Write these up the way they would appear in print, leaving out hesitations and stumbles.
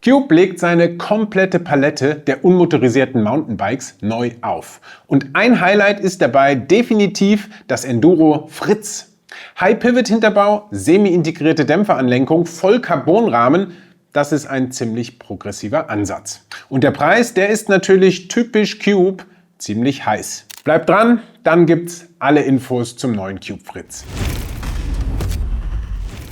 Cube legt seine komplette Palette der unmotorisierten Mountainbikes neu auf. Und ein Highlight ist dabei definitiv das Enduro Fritz. High-Pivot-Hinterbau, semi-integrierte Dämpferanlenkung, Vollcarbonrahmen, das ist ein ziemlich progressiver Ansatz. Und der Preis, der ist natürlich typisch Cube, ziemlich heiß. Bleibt dran, dann gibt's alle Infos zum neuen Cube Fritz.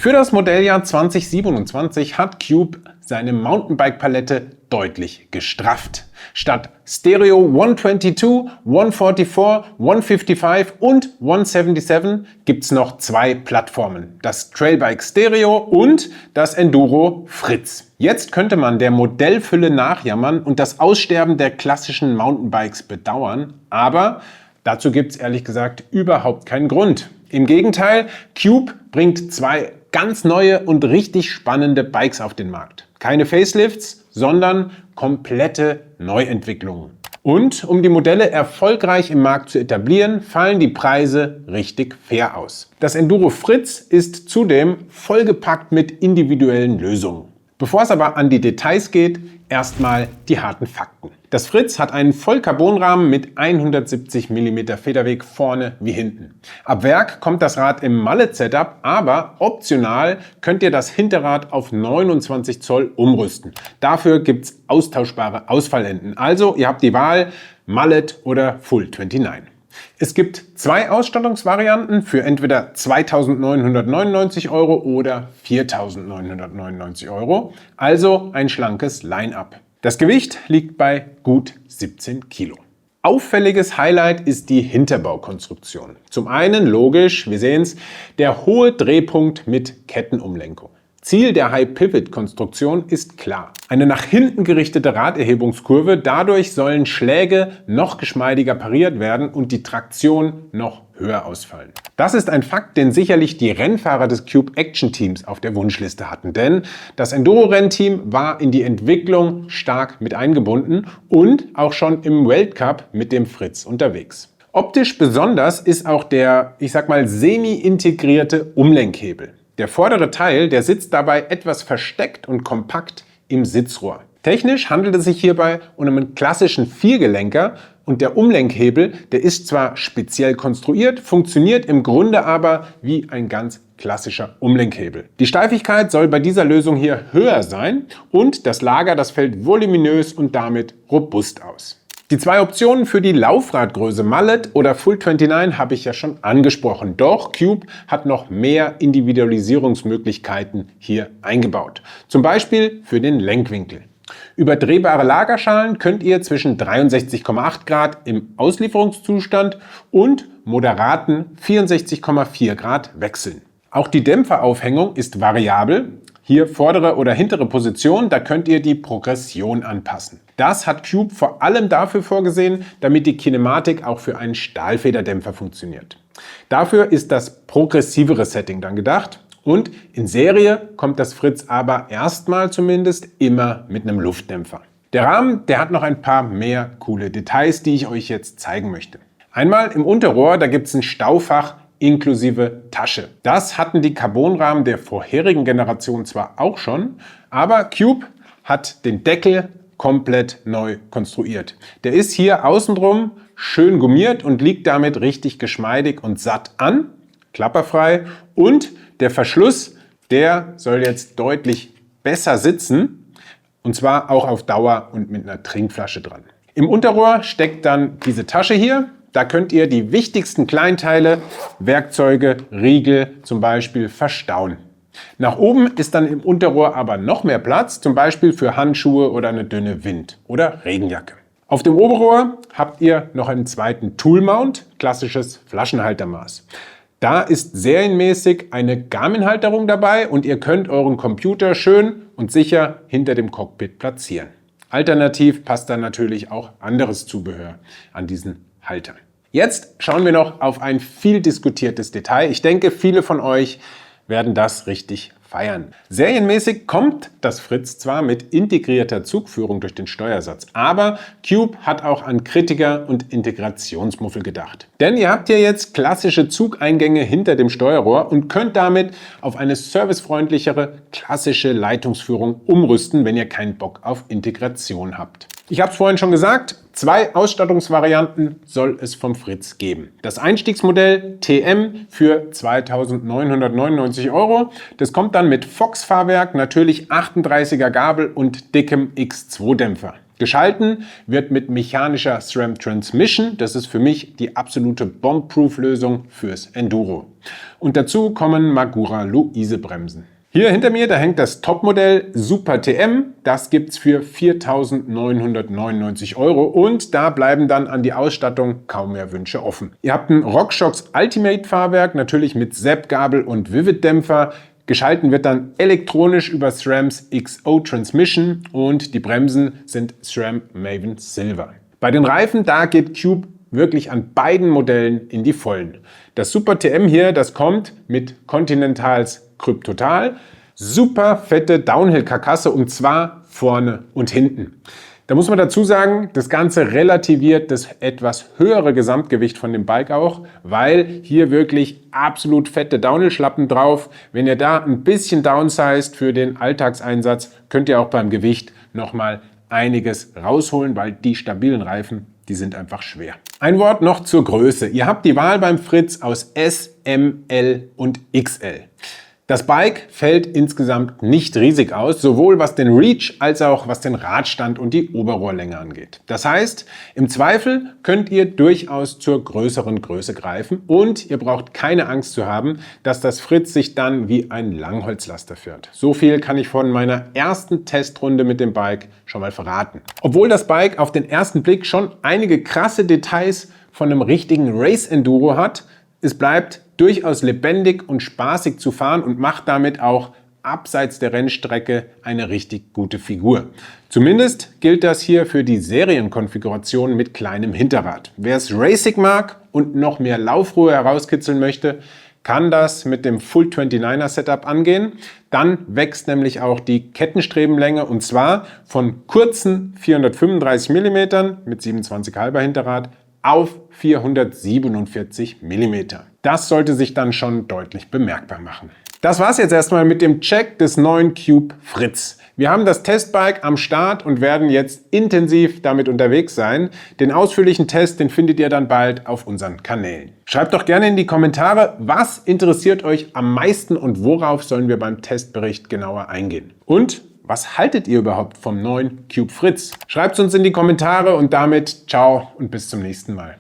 Für das Modelljahr 2027 hat Cube seine Mountainbike-Palette deutlich gestrafft. Statt Stereo 122, 144, 155 und 177 gibt's noch zwei Plattformen. Das Trailbike Stereo und das Enduro Fritz. Jetzt könnte man der Modellfülle nachjammern und das Aussterben der klassischen Mountainbikes bedauern, aber dazu gibt's ehrlich gesagt überhaupt keinen Grund. Im Gegenteil, Cube bringt zwei ganz neue und richtig spannende Bikes auf den Markt. Keine Facelifts, sondern komplette Neuentwicklungen. Und um die Modelle erfolgreich im Markt zu etablieren, fallen die Preise richtig fair aus. Das Enduro Fritz ist zudem vollgepackt mit individuellen Lösungen. Bevor es aber an die Details geht, erstmal die harten Fakten. Das Fritz hat einen Vollcarbonrahmen mit 170 mm Federweg vorne wie hinten. Ab Werk kommt das Rad im Mallet-Setup, aber optional könnt ihr das Hinterrad auf 29 Zoll umrüsten. Dafür gibt es austauschbare Ausfallenden. Also ihr habt die Wahl Mallet oder Full 29. Es gibt zwei Ausstattungsvarianten für entweder 2.999 € oder 4.999 €, also ein schlankes Line-Up. Das Gewicht liegt bei gut 17 Kilo. Auffälliges Highlight ist die Hinterbaukonstruktion. Zum einen, logisch, wir sehen es, der hohe Drehpunkt mit Kettenumlenkung. Ziel der High-Pivot-Konstruktion ist klar. Eine nach hinten gerichtete Raderhebungskurve, dadurch sollen Schläge noch geschmeidiger pariert werden und die Traktion noch höher ausfallen. Das ist ein Fakt, den sicherlich die Rennfahrer des Cube Action Teams auf der Wunschliste hatten, denn das Enduro-Rennteam war in die Entwicklung stark mit eingebunden und auch schon im Weltcup mit dem Fritz unterwegs. Optisch besonders ist auch der, ich sag mal, semi-integrierte Umlenkhebel. Der vordere Teil, der sitzt dabei etwas versteckt und kompakt im Sitzrohr. Technisch handelt es sich hierbei um einen klassischen Viergelenker und der Umlenkhebel, der ist zwar speziell konstruiert, funktioniert im Grunde aber wie ein ganz klassischer Umlenkhebel. Die Steifigkeit soll bei dieser Lösung hier höher sein und das Lager, das fällt voluminös und damit robust aus. Die zwei Optionen für die Laufradgröße Mallet oder Full 29 habe ich ja schon angesprochen. Doch Cube hat noch mehr Individualisierungsmöglichkeiten hier eingebaut. Zum Beispiel für den Lenkwinkel. Über drehbare Lagerschalen könnt ihr zwischen 63,8 Grad im Auslieferungszustand und moderaten 64,4 Grad wechseln. Auch die Dämpferaufhängung ist variabel. Hier vordere oder hintere Position, da könnt ihr die Progression anpassen. Das hat Cube vor allem dafür vorgesehen, damit die Kinematik auch für einen Stahlfederdämpfer funktioniert. Dafür ist das progressivere Setting dann gedacht und in Serie kommt das Fritz aber erstmal zumindest immer mit einem Luftdämpfer. Der Rahmen, der hat noch ein paar mehr coole Details, die ich euch jetzt zeigen möchte. Einmal im Unterrohr, da gibt es ein Staufach inklusive Tasche. Das hatten die Carbonrahmen der vorherigen Generation zwar auch schon, aber Cube hat den Deckel komplett neu konstruiert. Der ist hier außenrum schön gummiert und liegt damit richtig geschmeidig und satt an, klapperfrei, und der Verschluss, der soll jetzt deutlich besser sitzen und zwar auch auf Dauer und mit einer Trinkflasche dran. Im Unterrohr steckt dann diese Tasche hier. Da könnt ihr die wichtigsten Kleinteile, Werkzeuge, Riegel zum Beispiel verstauen. Nach oben ist dann im Unterrohr aber noch mehr Platz, zum Beispiel für Handschuhe oder eine dünne Wind- oder Regenjacke. Auf dem Oberrohr habt ihr noch einen zweiten Toolmount, klassisches Flaschenhaltermaß. Da ist serienmäßig eine Garmin-Halterung dabei und ihr könnt euren Computer schön und sicher hinter dem Cockpit platzieren. Alternativ passt dann natürlich auch anderes Zubehör an diesen Halter. Jetzt schauen wir noch auf ein viel diskutiertes Detail. Ich denke, viele von euch werden das richtig feiern. Serienmäßig kommt das Fritz zwar mit integrierter Zugführung durch den Steuersatz, aber Cube hat auch an Kritiker und Integrationsmuffel gedacht. Denn ihr habt hier jetzt klassische Zugeingänge hinter dem Steuerrohr und könnt damit auf eine servicefreundlichere, klassische Leitungsführung umrüsten, wenn ihr keinen Bock auf Integration habt. Ich habe es vorhin schon gesagt, 2 Ausstattungsvarianten soll es vom Fritz geben. Das Einstiegsmodell TM für 2.999 €. Das kommt dann mit Fox-Fahrwerk, natürlich 38er Gabel und dickem X2-Dämpfer. Geschalten wird mit mechanischer SRAM Transmission. Das ist für mich die absolute Bomb-Proof-Lösung fürs Enduro. Und dazu kommen Magura Luise Bremsen. Hier hinter mir, da hängt das Topmodell Super TM. Das gibt's für 4.999 € und da bleiben dann an die Ausstattung kaum mehr Wünsche offen. Ihr habt ein RockShox Ultimate Fahrwerk, natürlich mit Sepp-Gabel und Vivid-Dämpfer. Geschalten wird dann elektronisch über SRAMs XO Transmission und die Bremsen sind SRAM Maven Silver. Bei den Reifen, da geht Cube wirklich an beiden Modellen in die Vollen. Das Super TM hier, das kommt mit Continentals Kryptotal, super fette Downhill-Karkasse und zwar vorne und hinten. Da muss man dazu sagen, das Ganze relativiert das etwas höhere Gesamtgewicht von dem Bike auch, weil hier wirklich absolut fette Downhill-Schlappen drauf. Wenn ihr da ein bisschen downsized für den Alltagseinsatz, könnt ihr auch beim Gewicht nochmal einiges rausholen, weil die stabilen Reifen, die sind einfach schwer. Ein Wort noch zur Größe. Ihr habt die Wahl beim Fritz aus S, M, L und XL. Das Bike fällt insgesamt nicht riesig aus, sowohl was den Reach als auch was den Radstand und die Oberrohrlänge angeht. Das heißt, im Zweifel könnt ihr durchaus zur größeren Größe greifen und ihr braucht keine Angst zu haben, dass das Fritz sich dann wie ein Langholzlaster fährt. So viel kann ich von meiner ersten Testrunde mit dem Bike schon mal verraten. Obwohl das Bike auf den ersten Blick schon einige krasse Details von einem richtigen Race-Enduro hat, es bleibt durchaus lebendig und spaßig zu fahren und macht damit auch abseits der Rennstrecke eine richtig gute Figur. Zumindest gilt das hier für die Serienkonfiguration mit kleinem Hinterrad. Wer es racing mag und noch mehr Laufruhe herauskitzeln möchte, kann das mit dem Full 29er Setup angehen. Dann wächst nämlich auch die Kettenstrebenlänge und zwar von kurzen 435 mm mit 27,5er Hinterrad auf 447 mm. Das sollte sich dann schon deutlich bemerkbar machen. Das war's jetzt erstmal mit dem Check des neuen Cube Fritz. Wir haben das Testbike am Start und werden jetzt intensiv damit unterwegs sein. Den ausführlichen Test, den findet ihr dann bald auf unseren Kanälen. Schreibt doch gerne in die Kommentare, was interessiert euch am meisten und worauf sollen wir beim Testbericht genauer eingehen. Und was haltet ihr überhaupt vom neuen Cube Fritz? Schreibt es uns in die Kommentare und damit ciao und bis zum nächsten Mal.